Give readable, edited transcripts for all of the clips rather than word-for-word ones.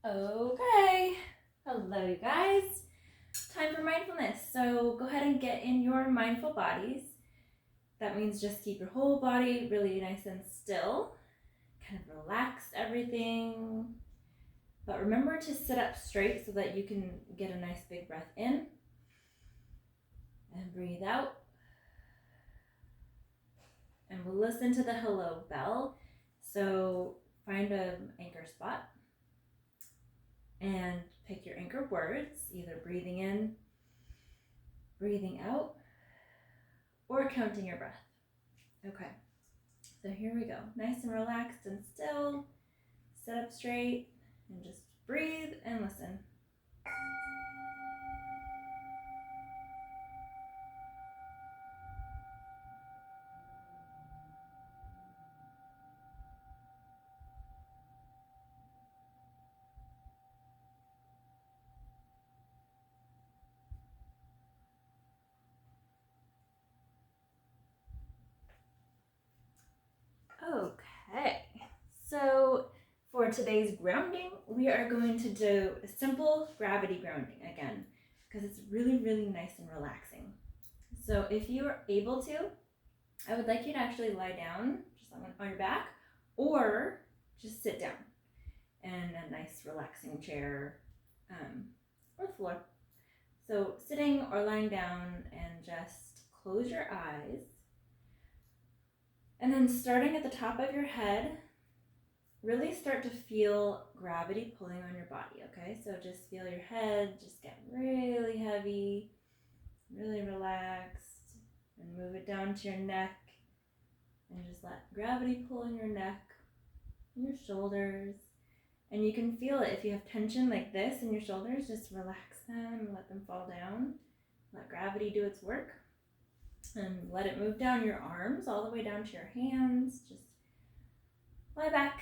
Okay. Hello, you guys. Time for mindfulness. So go ahead and get in your mindful bodies. That means just keep your whole body really nice and still. Kind of relax everything. But remember to sit up straight so that you can get a nice big breath in. And breathe out. And we'll listen to the hello bell. So find an anchor spot. And pick your anchor words, either breathing in, breathing out, or counting your breath. Okay, so here we go. Nice and relaxed and still. Sit up straight and just breathe and listen. Okay, so for today's grounding, we are going to do a simple gravity grounding again, because it's really, really nice and relaxing. So if you are able to, I would like you to actually lie down, just on your back, or just sit down in a nice relaxing chair or the floor. So sitting or lying down, and just close your eyes. And then starting at the top of your head, really start to feel gravity pulling on your body, okay? So just feel your head just get really heavy, really relaxed, and move it down to your neck, and just let gravity pull on your neck, your shoulders. And you can feel it if you have tension like this in your shoulders, just relax them and let them fall down. Let gravity do its work. And let it move down your arms all the way down to your hands. Just lie back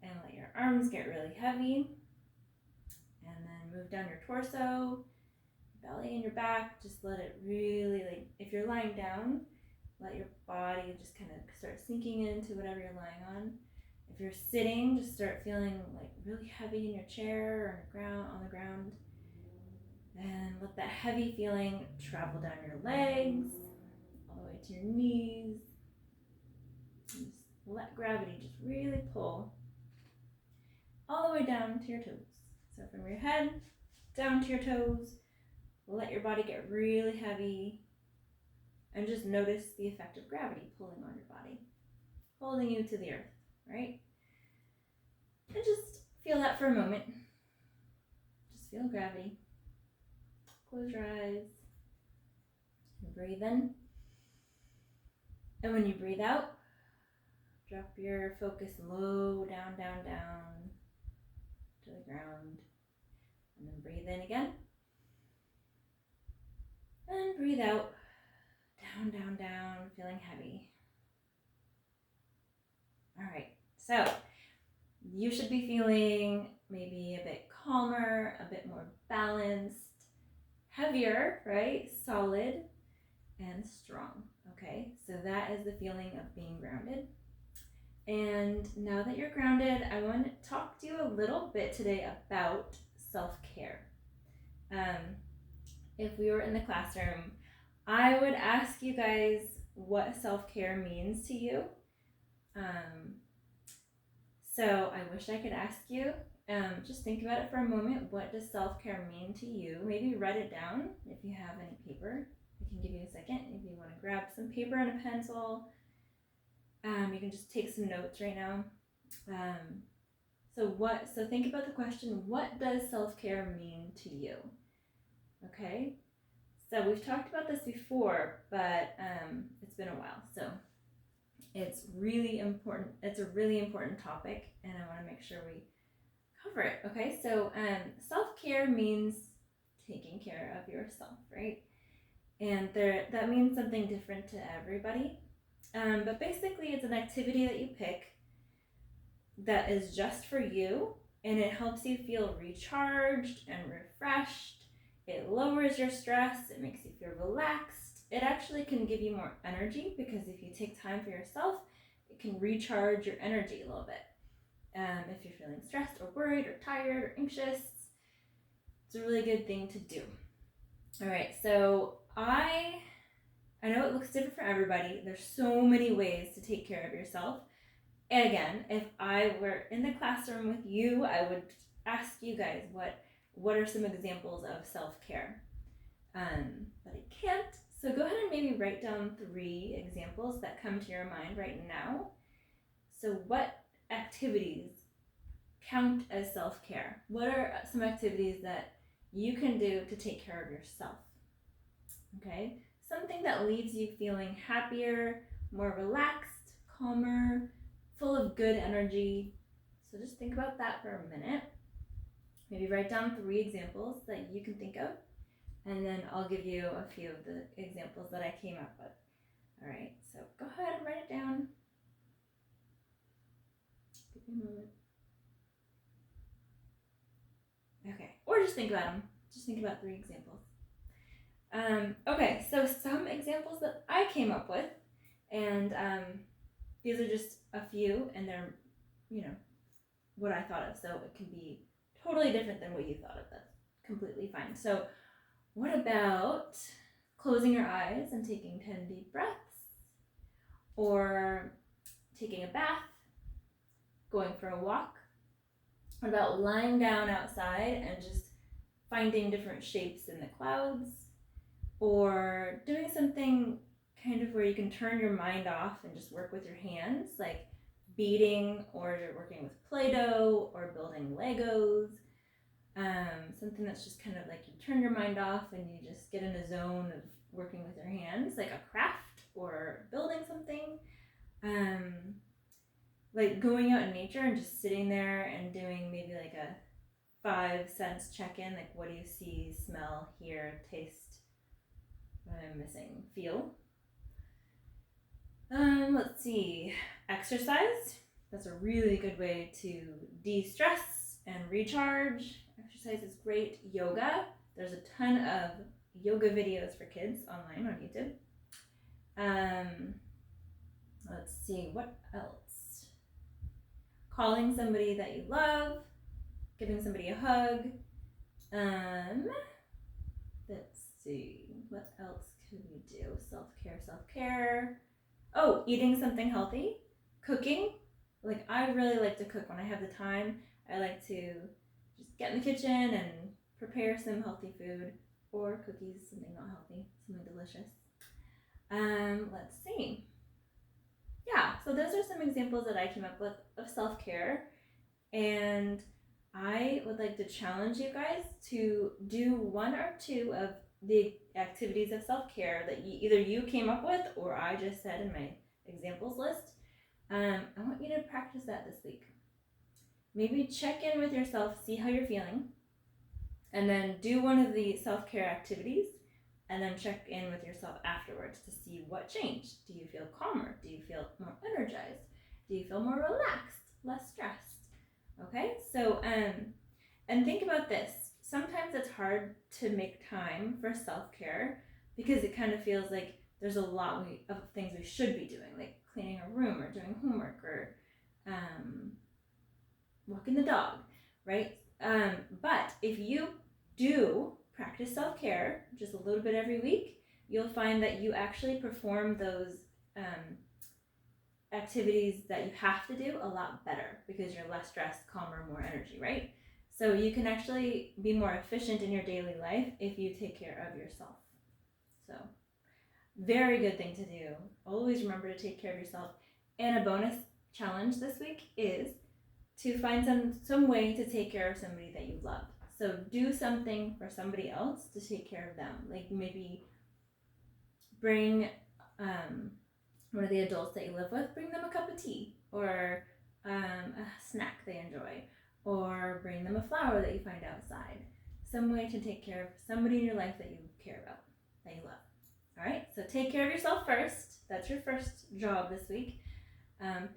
and let your arms get really heavy. And then move down your torso, belly and your back. Just let it really, like, if you're lying down, let your body just kind of start sinking into whatever you're lying on. If you're sitting, just start feeling like really heavy in your chair or on the ground. And let that heavy feeling travel down your legs, all the way to your knees. And just let gravity just really pull all the way down to your toes. So from your head down to your toes, let your body get really heavy, and just notice the effect of gravity pulling on your body, holding you to the earth, right? And just feel that for a moment. Just feel gravity. Close your eyes and breathe in. And when you breathe out, drop your focus low down, down, down to the ground. And then breathe in again. And breathe out, down, down, down, feeling heavy. All right, so you should be feeling maybe a bit calmer, a bit more balanced, heavier, right? Solid and strong, okay? So that is the feeling of being grounded. And now that you're grounded, I want to talk to you a little bit today about self-care. If we were in the classroom, I would ask you guys what self-care means to you. So I wish I could ask you, just think about it for a moment. What does self-care mean to you? Maybe write it down if you have any paper. I can give you a second if you want to grab some paper and a pencil. You can just take some notes right now. So think about the question, what does self-care mean to you? Okay, so we've talked about this before, but it's been a while. So it's really important. It's a really important topic, and I want to make sure we cover it. Okay, so self-care means taking care of yourself, right? And that means something different to everybody. But basically, it's an activity that you pick that is just for you, and it helps you feel recharged and refreshed. It lowers your stress. It makes you feel relaxed. It actually can give you more energy, because if you take time for yourself, it can recharge your energy a little bit. If you're feeling stressed or worried or tired or anxious, it's a really good thing to do. All right, so I know it looks different for everybody. There's so many ways to take care of yourself. And again, if I were in the classroom with you, I would ask you guys what are some examples of self-care. But I can't. So go ahead and maybe write down 3 examples that come to your mind right now. So what activities count as self-care? What are some activities that you can do to take care of yourself? Okay, something that leaves you feeling happier, more relaxed, calmer, full of good energy. So just think about that for a minute. Maybe write down 3 examples that you can think of, and then I'll give you a few of the examples that I came up with. All right, so go ahead and write it down. Give me a moment. Okay, or just think about them. Just think about 3 examples. Okay, so some examples that I came up with, and these are just a few, and they're, what I thought of, so it can be totally different than what you thought of. That's completely fine. So what about closing your eyes and taking 10 deep breaths, or taking a bath, going for a walk? What about lying down outside and just finding different shapes in the clouds, or doing something kind of where you can turn your mind off and just work with your hands, like beading, or working with Play-Doh, or building Legos. Something that's just kind of like you turn your mind off and you just get in a zone of working with your hands, like a craft or building something. Like going out in nature and just sitting there and doing maybe like a 5 sense check-in, like what do you see, smell, hear, taste, what am I missing, feel? Let's see, exercise. That's a really good way to de-stress and recharge. Exercise is great. Yoga. There's a ton of yoga videos for kids online on YouTube. Let's see, what else? Calling somebody that you love, giving somebody a hug. Let's see, what else can we do? Self-care. Oh, eating something healthy, cooking. Like I really like to cook when I have the time. I like to just get in the kitchen and prepare some healthy food, or cookies, something not healthy, something delicious. Let's see. Yeah, so those are some examples that I came up with of self-care, and I would like to challenge you guys to do 1 or 2 of the activities of self-care that either you came up with or I just said in my examples list. I want you to practice that this week. Maybe check in with yourself, see how you're feeling, and then do one of the self-care activities, and then check in with yourself afterwards to see what changed. Do you feel calmer? Do you feel more energized? Do you feel more relaxed, less stressed? Okay, so and think about this. Sometimes it's hard to make time for self-care because it kind of feels like there's a lot of things we should be doing, like cleaning a room or doing homework or walking the dog, right? But if you do practice self-care just a little bit every week, you'll find that you actually perform those activities that you have to do a lot better because you're less stressed, calmer, more energy, right? So you can actually be more efficient in your daily life if you take care of yourself. So very good thing to do. Always remember to take care of yourself. And a bonus challenge this week is to find some way to take care of somebody that you love. So do something for somebody else to take care of them. Like maybe bring one of the adults that you live with, bring them a cup of tea or a snack they enjoy, or bring them a flower that you find outside. Some way to take care of somebody in your life that you care about, that you love. All right, so take care of yourself first. That's your first job this week.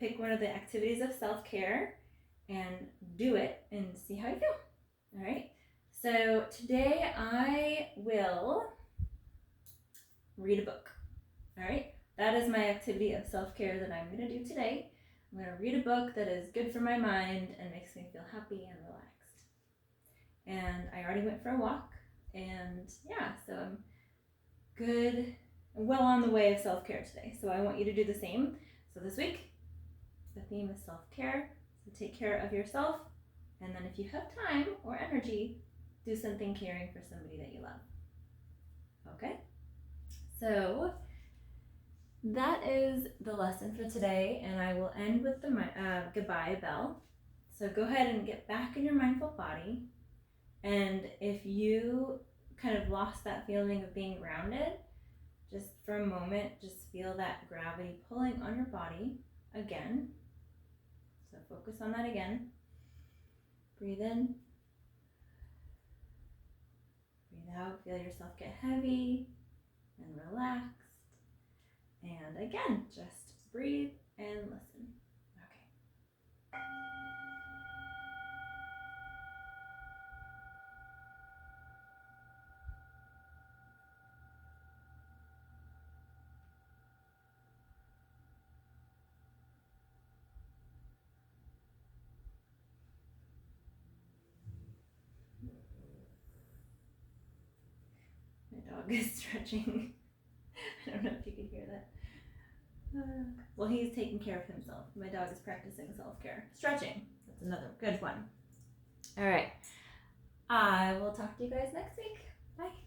Pick one of the activities of self-care and do it and see how you feel. All right, so today I will read a book. All right, that is my activity of self-care that I'm going to do today. I'm going to read a book that is good for my mind and makes me feel happy and relaxed. And I already went for a walk, and yeah, so I'm good, well on the way of self-care today. So I want you to do the same. So this week, the theme is self-care. So take care of yourself, and then if you have time or energy, do something caring for somebody that you love. Okay? So that is the lesson for today, and I will end with the goodbye bell. So go ahead and get back in your mindful body. And if you kind of lost that feeling of being grounded, just for a moment, just feel that gravity pulling on your body again. So focus on that again. Breathe in. Breathe out. Feel yourself get heavy and relaxed. And again, just breathe and listen. Okay. My dog is stretching. I don't know if you can hear that. Well, he's taking care of himself. My dog is practicing self-care. Stretching. That's another good one. All right. I will talk to you guys next week. Bye.